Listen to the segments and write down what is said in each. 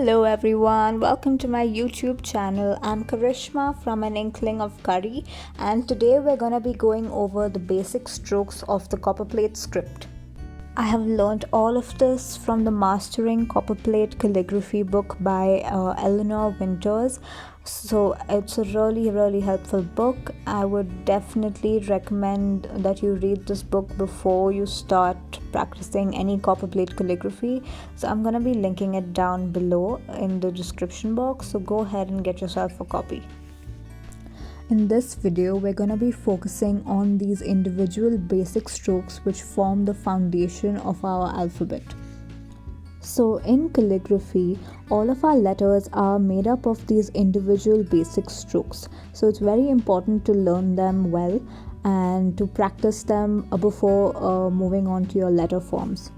Hello everyone, welcome to my YouTube channel. I'm Karishma from An Inkling of Curry, and today we're gonna be going over the basic strokes of the Copperplate script. I have learned all of this from the Mastering Copperplate Calligraphy book by Eleanor Winters. So it's a really helpful book. I would definitely recommend that you read this book before you start practicing any Copperplate calligraphy. So I'm gonna be linking it down below in the description box, so go ahead and get yourself a copy. In this video, we're going to be focusing on these individual basic strokes which form the foundation of our alphabet. So in calligraphy, all of our letters are made up of these individual basic strokes. So it's very important to learn them well and to practice them before moving on to your letter forms.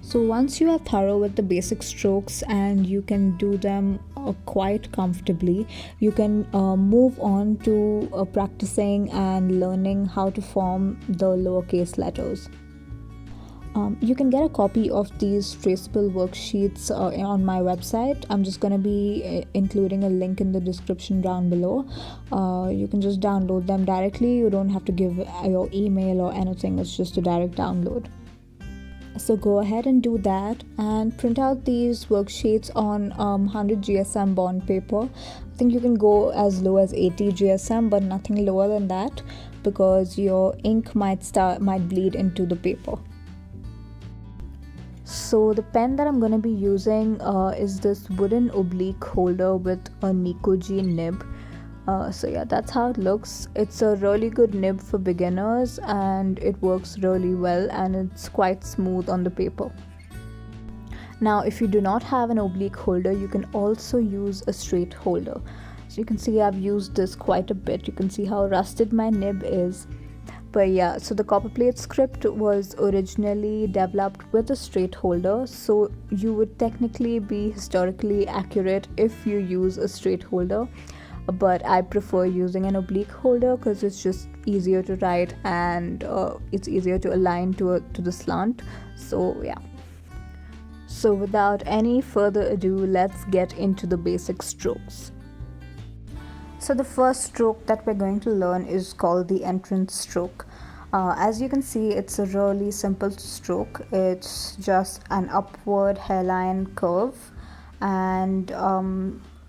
So once you are thorough with the basic strokes and you can do them quite comfortably, you can move on to practicing and learning how to form the lowercase letters. You can get a copy of these traceable worksheets on my website. I'm just going to be including a link in the description down below. You can just download them directly. You don't have to give your email or anything. It's just a direct download. So go ahead and do that and print out these worksheets on 100 GSM bond paper. I think you can go as low as 80 GSM, but nothing lower than that because your ink might bleed into the paper. So the pen that I'm going to be using is this wooden oblique holder with a Nikoji nib. So yeah, that's how it looks. It's a really good nib for beginners and it works really well and it's quite smooth on the paper. Now if you do not have an oblique holder, you can also use a straight holder. So you can see I've used this quite a bit. You can see how rusted my nib is. But yeah, so the Copperplate script was originally developed with a straight holder, so you would technically be historically accurate if you use a straight holder. But I prefer using an oblique holder because it's just easier to write and it's easier to align to the slant. So yeah. So without any further ado, let's get into the basic strokes. So the first stroke that we're going to learn is called the entrance stroke. As you can see, it's a really simple stroke. It's just an upward hairline curve and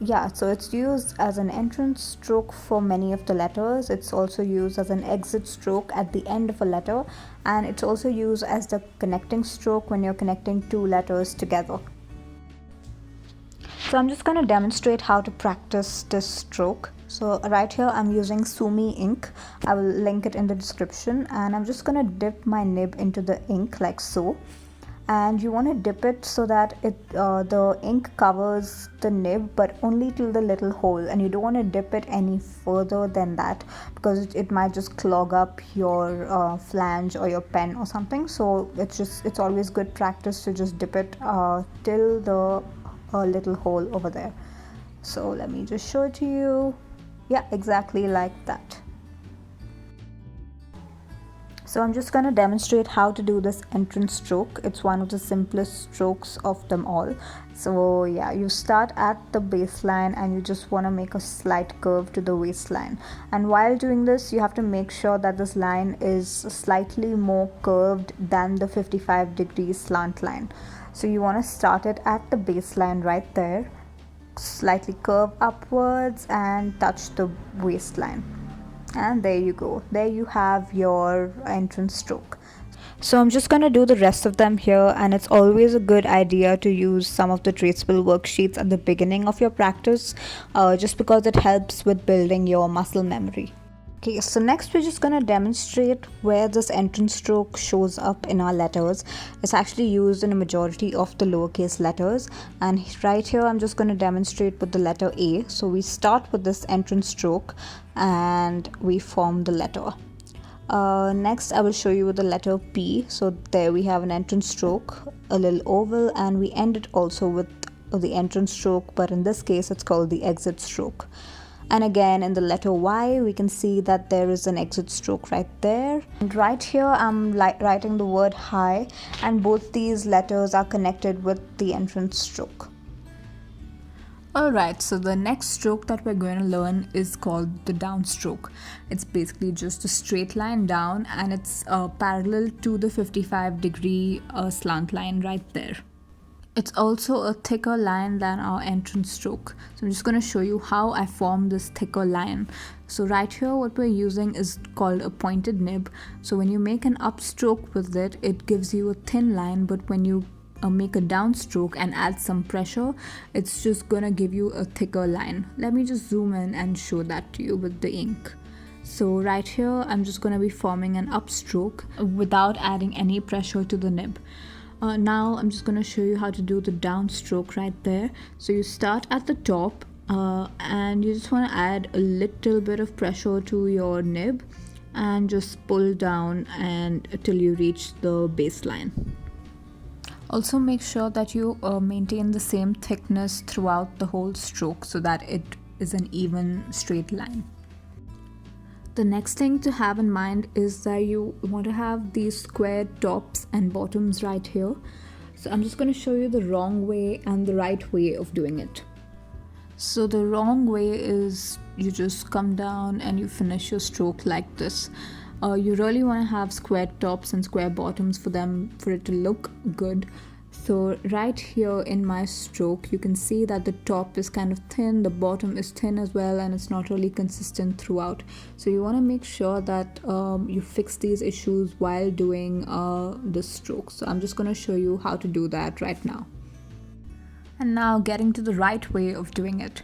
yeah, so it's used as an entrance stroke for many of the letters. It's also used as an exit stroke at the end of a letter, and it's also used as the connecting stroke when you're connecting two letters together. So I'm just going to demonstrate how to practice this stroke. So right here I'm using Sumi ink. I will link it in the description, and I'm just going to dip my nib into the ink like so. And you want to dip it so that the ink covers the nib but only till the little hole, and you don't want to dip it any further than that because it might just clog up your flange or your pen or something. So it's always good practice to just dip it till the little hole over there. So let me just show it to you. Yeah, exactly like that. So I'm just going to demonstrate how to do this entrance stroke. It's one of the simplest strokes of them all. So yeah, you start at the baseline and you just want to make a slight curve to the waistline. And while doing this, you have to make sure that this line is slightly more curved than the 55-degree slant line. So you want to start it at the baseline right there, slightly curve upwards and touch the waistline. And there you go. There you have your entrance stroke. So I'm just going to do the rest of them here, and it's always a good idea to use some of the traceable worksheets at the beginning of your practice just because it helps with building your muscle memory. Okay, so next we're just going to demonstrate where this entrance stroke shows up in our letters. It's actually used in a majority of the lowercase letters, and right here I'm just going to demonstrate with the letter A. So we start with this entrance stroke and we form the letter. Next I will show you with the letter P. So there we have an entrance stroke, a little oval, and we end it also with the entrance stroke, but in this case it's called the exit stroke. And again in the letter Y we can see that there is an exit stroke right there. And right here I'm writing the word high, and both these letters are connected with the entrance stroke. Alright, so the next stroke that we're going to learn is called the downstroke. It's basically just a straight line down, and it's parallel to the 55-degree slant line right there. It's also a thicker line than our entrance stroke. So I'm just going to show you how I form this thicker line. So right here what we're using is called a pointed nib. So when you make an upstroke with it, it gives you a thin line, but when you make a downstroke and add some pressure, it's just gonna give you a thicker line. Let me just zoom in and show that to you with the ink. So right here I'm just gonna be forming an upstroke without adding any pressure to the nib. Now I'm just gonna show you how to do the downstroke right there. So you start at the top and you just want to add a little bit of pressure to your nib and just pull down and till you reach the baseline. Also make sure that you maintain the same thickness throughout the whole stroke so that it is an even straight line. The next thing to have in mind is that you want to have these square tops and bottoms right here. So I'm just going to show you the wrong way and the right way of doing it. So the wrong way is you just come down and you finish your stroke like this. You really want to have square tops and square bottoms for it to look good. So right here in my stroke, you can see that the top is kind of thin, the bottom is thin as well, and it's not really consistent throughout. So you want to make sure that you fix these issues while doing the stroke. So I'm just going to show you how to do that right now. And now getting to the right way of doing it.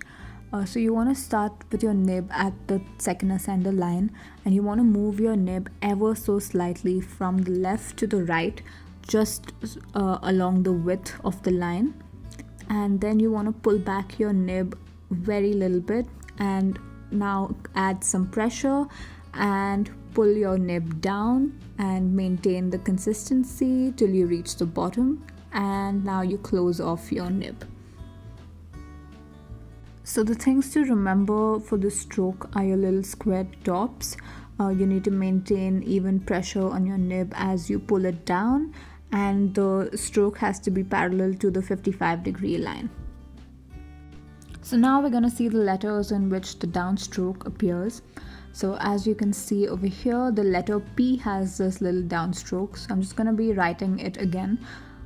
So you want to start with your nib at the second ascender line, and you want to move your nib ever so slightly from the left to the right, just along the width of the line. And then you want to pull back your nib very little bit, and now add some pressure and pull your nib down and maintain the consistency till you reach the bottom, and now you close off your nib. So the things to remember for the stroke are your little square tops. You need to maintain even pressure on your nib as you pull it down, and the stroke has to be parallel to the 55-degree line. So now we're going to see the letters in which the downstroke appears. So as you can see over here, the letter P has this little downstroke. So I'm just going to be writing it again.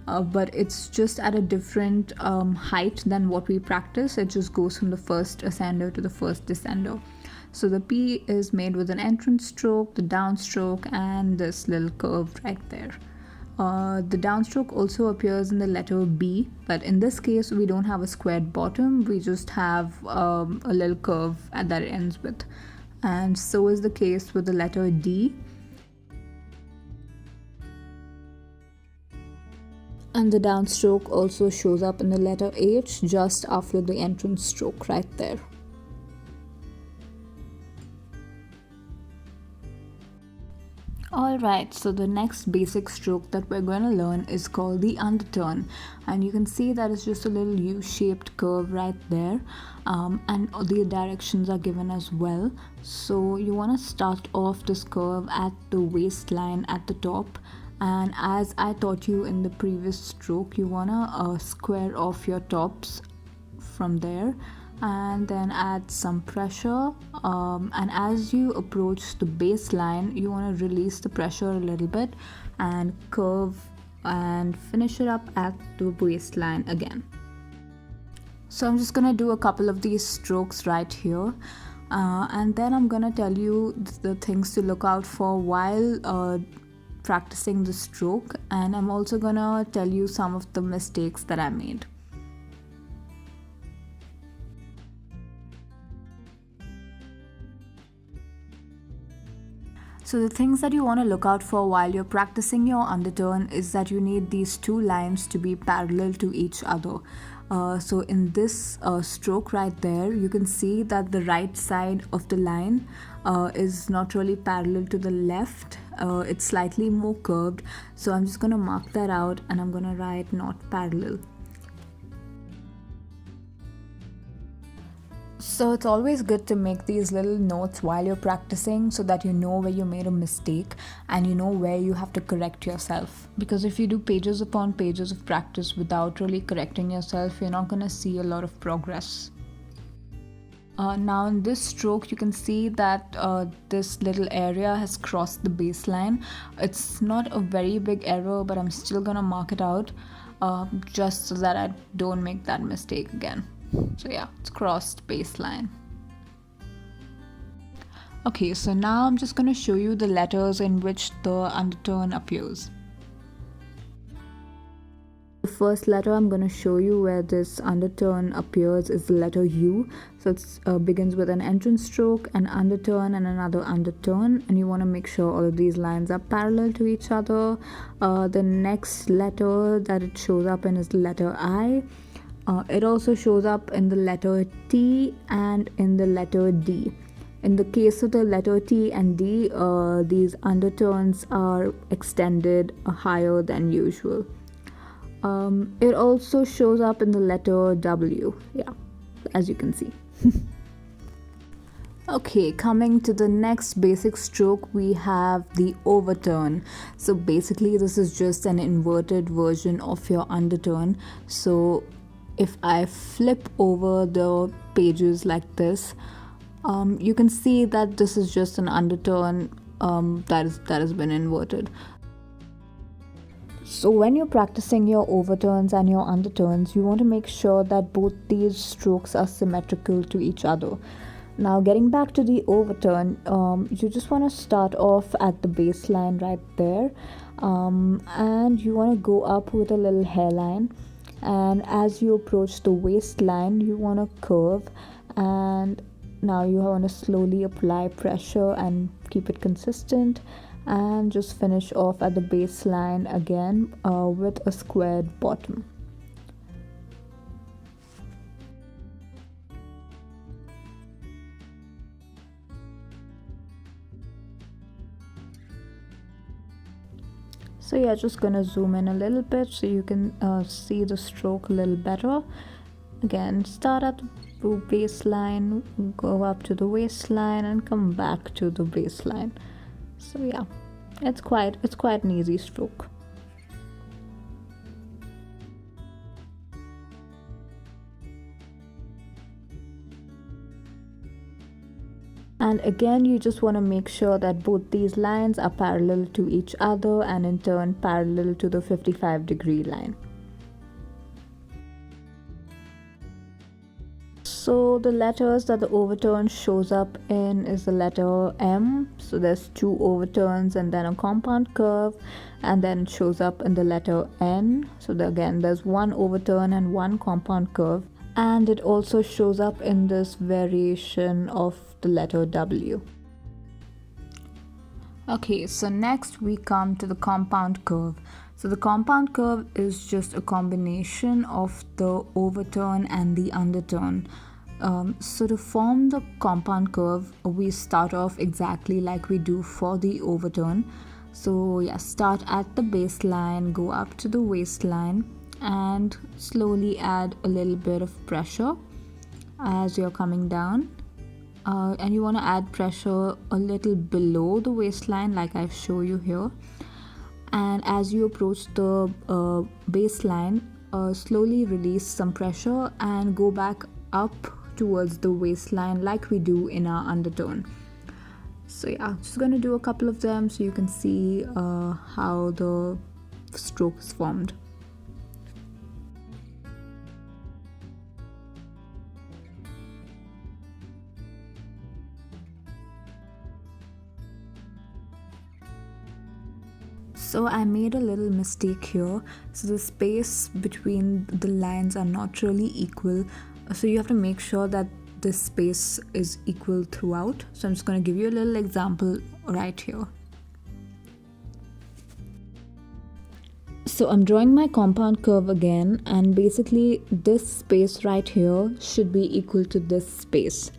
But it's just at a different height than what we practice. It just goes from the first ascender to the first descender. So the P is made with an entrance stroke, the downstroke, and this little curve right there. The downstroke also appears in the letter B, but in this case we don't have a squared bottom, we just have a little curve that it ends with. And so is the case with the letter D. And the downstroke also shows up in the letter H just after the entrance stroke right there. Alright, so the next basic stroke that we're going to learn is called the underturn. And you can see that it's just a little U-shaped curve right there. And the directions are given as well. So you want to start off this curve at the waistline at the top. And as I taught you in the previous stroke, you want to square off your tops from there and then add some pressure, and as you approach the baseline you want to release the pressure a little bit and curve and finish it up at the waistline again. So I'm just gonna do a couple of these strokes right here, and then I'm gonna tell you the things to look out for while practicing the stroke, and I'm also gonna tell you some of the mistakes that I made. So the things that you want to look out for while you're practicing your underturn is that you need these two lines to be parallel to each other. So in this stroke right there, you can see that the right side of the line is not really parallel to the left. It's slightly more curved. So I'm just going to mark that out and I'm going to write not parallel. So it's always good to make these little notes while you're practicing so that you know where you made a mistake and you know where you have to correct yourself. Because if you do pages upon pages of practice without really correcting yourself, you're not going to see a lot of progress. Now in this stroke you can see that this little area has crossed the baseline. It's not a very big error, but I'm still gonna mark it out just so that I don't make that mistake again. So yeah, it's crossed baseline. Okay, so now I'm just gonna show you the letters in which the underturn appears. The first letter I'm going to show you where this underturn appears is the letter U. So it begins with an entrance stroke, an underturn and another underturn, and you want to make sure all of these lines are parallel to each other. The next letter that it shows up in is the letter I. It also shows up in the letter T and in the letter D. In the case of the letter T and D, these underturns are extended higher than usual. It also shows up in the letter W, yeah, as you can see. Okay, coming to the next basic stroke, we have the overturn. So basically this is just an inverted version of your underturn. So if I flip over the pages like this, you can see that this is just an underturn that has been inverted. So when you're practicing your overturns and your underturns, you want to make sure that both these strokes are symmetrical to each other. Now getting back to the overturn, you just want to start off at the baseline right there, and you want to go up with a little hairline, and as you approach the waistline you want to curve, and now you want to slowly apply pressure and keep it consistent, and just finish off at the baseline again with a squared bottom. So yeah, just gonna zoom in a little bit so you can see the stroke a little better. Again, start at the baseline, go up to the waistline and come back to the baseline. So yeah, it's quite an easy stroke. And again, you just want to make sure that both these lines are parallel to each other and in turn parallel to the 55-degree line. So the letters that the overturn shows up in is the letter M. So there's two overturns and then a compound curve, and then it shows up in the letter N. So again, there's one overturn and one compound curve, and it also shows up in this variation of the letter W. Okay, so next we come to the compound curve. So the compound curve is just a combination of the overturn and the underturn. So to form the compound curve, we start off exactly like we do for the overturn. So yeah, start at the baseline, go up to the waistline, and slowly add a little bit of pressure as you're coming down. And you want to add pressure a little below the waistline like I show you here. And as you approach the baseline, slowly release some pressure and go back up towards the waistline like we do in our undertone. So yeah, just going to do a couple of them so you can see how the stroke is formed. So I made a little mistake here. So the space between the lines are not really equal. So you have to make sure that this space is equal throughout. So I'm just going to give you a little example right here. So I'm drawing my compound curve again, and basically this space right here should be equal to this space.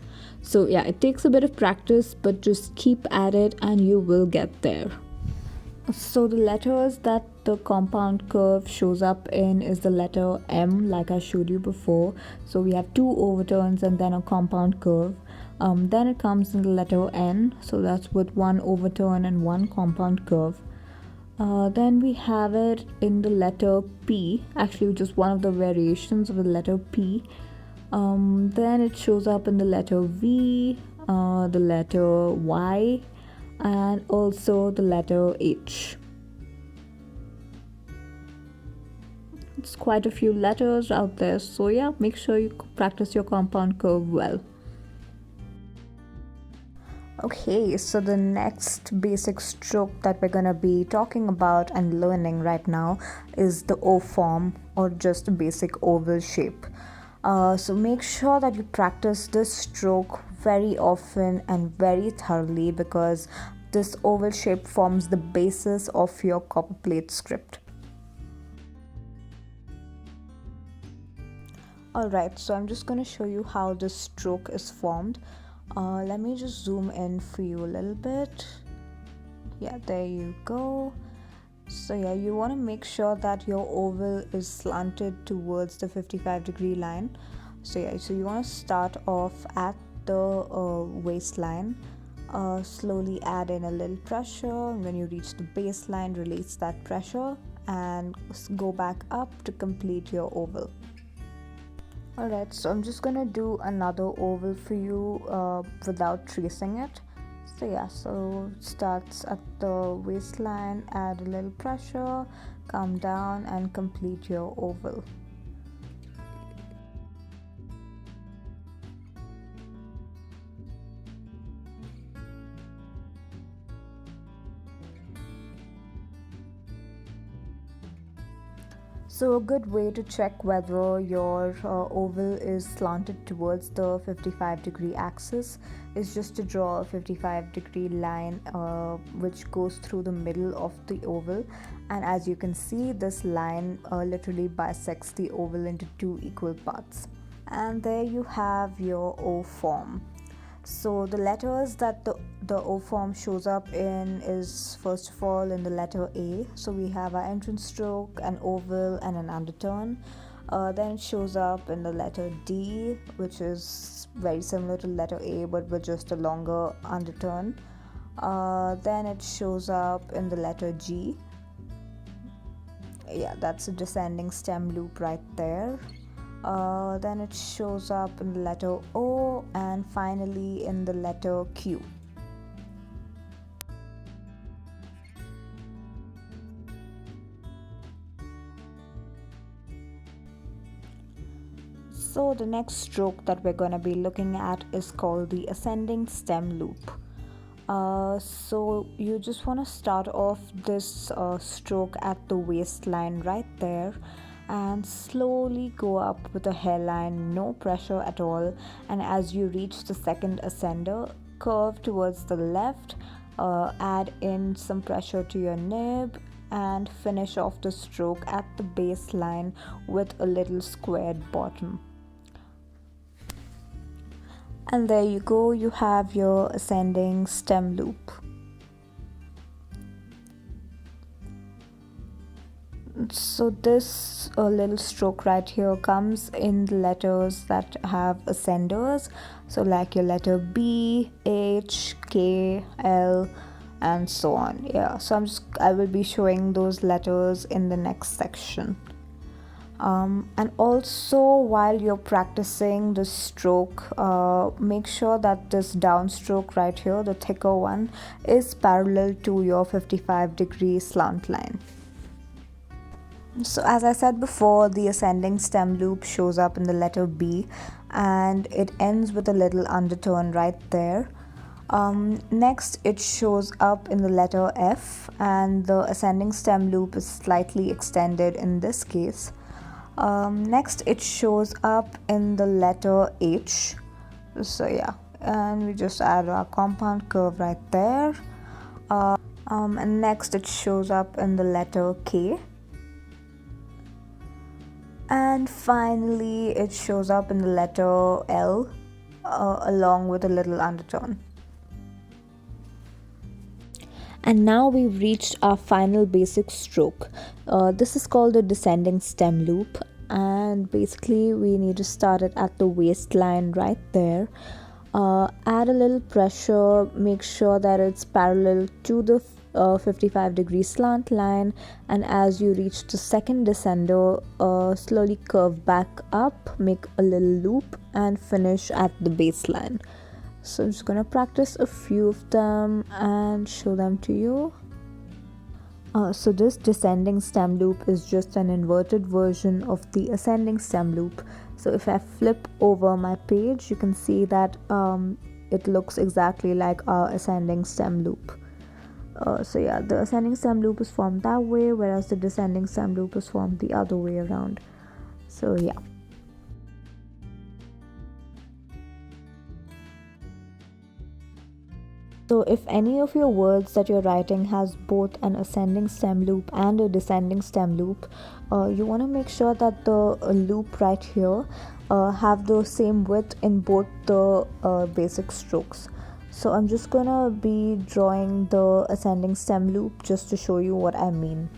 So yeah, it takes a bit of practice, but just keep at it and you will get there. So the letters that the compound curve shows up in is the letter M, like I showed you before. So we have two overturns and then a compound curve. Then it comes in the letter N, so that's with one overturn and one compound curve. Then we have it in the letter P, actually just one of the variations of the letter P. Then it shows up in the letter V, the letter Y, and also the letter H. It's quite a few letters out there, so yeah, make sure you practice your compound curve well. Okay, so the next basic stroke that we're gonna be talking about and learning right now is the O form, or just a basic oval shape. So make sure that you practice this stroke very often and very thoroughly, because this oval shape forms the basis of your Copperplate script. Alright, so I'm just going to show you how this stroke is formed. Let me just zoom in for you a little bit. Yeah, there you go. So yeah, you want to make sure that your oval is slanted towards the 55-degree line. So yeah, so you want to start off at the waistline. Slowly add in a little pressure. When you reach the baseline, release that pressure and go back up to complete your oval. Alright, so I'm just gonna do another oval for you without tracing it. So yeah, so starts at the waistline, add a little pressure, come down and complete your oval. So a good way to check whether your oval is slanted towards the 55-degree axis is just to draw a 55-degree line which goes through the middle of the oval. And as you can see, this line literally bisects the oval into two equal parts. And there you have your O form. So the letters that the O form shows up in is, first of all, in the letter A. So we have our entrance stroke, an oval and an underturn. Then it shows up in the letter D, which is very similar to letter A but with just a longer underturn. Then it shows up in the letter G. Yeah, that's a descending stem loop right there. Then it shows up in the letter O, and finally in the letter Q. So the next stroke that we're going to be looking at is called the ascending stem loop. So you just want to start off this stroke at the waistline right there and slowly go up with a hairline, no pressure at all. And as you reach the second ascender, curve towards the left, add in some pressure to your nib and finish off the stroke at the baseline with a little squared bottom. And there you go, you have your ascending stem loop. So this little stroke right here comes in the letters that have ascenders, so like your letter B, H, K, L and so on. Yeah, so I will be showing those letters in the next section. And also, while you're practicing the stroke, make sure that this downstroke right here, the thicker one, is parallel to your 55-degree slant line. So as I said before, the ascending stem loop shows up in the letter B and it ends with a little underturn right there. Next it shows up in the letter F and the ascending stem loop is slightly extended in this case. Next it shows up in the letter H. So yeah, and we just add our compound curve right there. And next it shows up in the letter K. And finally it shows up in the letter L along with a little undertone. And now we've reached our final basic stroke. This is called the descending stem loop, and basically we need to start it at the waistline right there. Add a little pressure, make sure that it's parallel to the a 55-degree slant line, and as you reach the second descender, slowly curve back up, make a little loop, and finish at the baseline. So I'm just gonna practice a few of them and show them to you. So this descending stem loop is just an inverted version of the ascending stem loop. So if I flip over my page, you can see that it looks exactly like our ascending stem loop. So yeah, the ascending stem loop is formed that way, whereas the descending stem loop is formed the other way around. So yeah. So if any of your words that you're writing has both an ascending stem loop and a descending stem loop, you want to make sure that the loop right here have the same width in both the basic strokes. So I'm just gonna be drawing the ascending stem loop just to show you what I mean.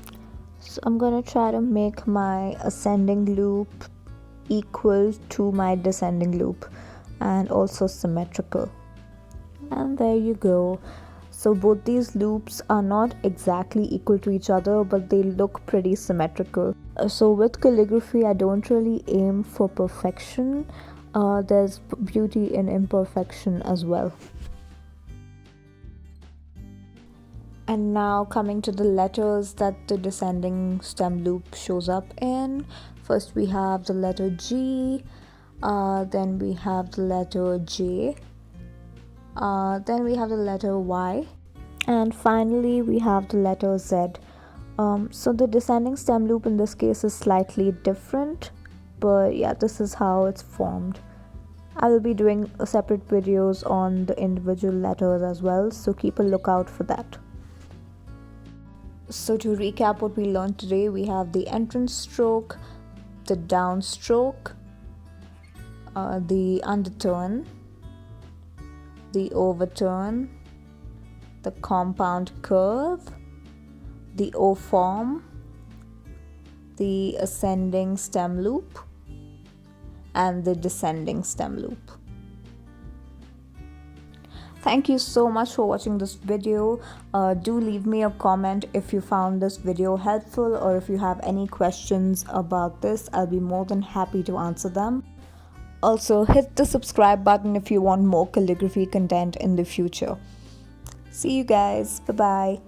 So I'm gonna try to make my ascending loop equal to my descending loop and also symmetrical. And there you go. So both these loops are not exactly equal to each other, but they look pretty symmetrical. So with calligraphy, I don't really aim for perfection. There's beauty in imperfection as well. And now coming to the letters that the descending stem loop shows up in. First we have the letter G, then we have the letter J, then we have the letter Y, and finally we have the letter Z. So the descending stem loop in this case is slightly different, but yeah, this is how it's formed. I will be doing separate videos on the individual letters as well, so keep a lookout for that. So to recap what we learned today, we have the entrance stroke, the downstroke, the underturn, the overturn, the compound curve, the O form, the ascending stem loop, and the descending stem loop. Thank you so much for watching this video. Do leave me a comment if you found this video helpful, or if you have any questions about this. I'll be more than happy to answer them. Also, hit the subscribe button if you want more calligraphy content in the future. See you guys. Bye-bye.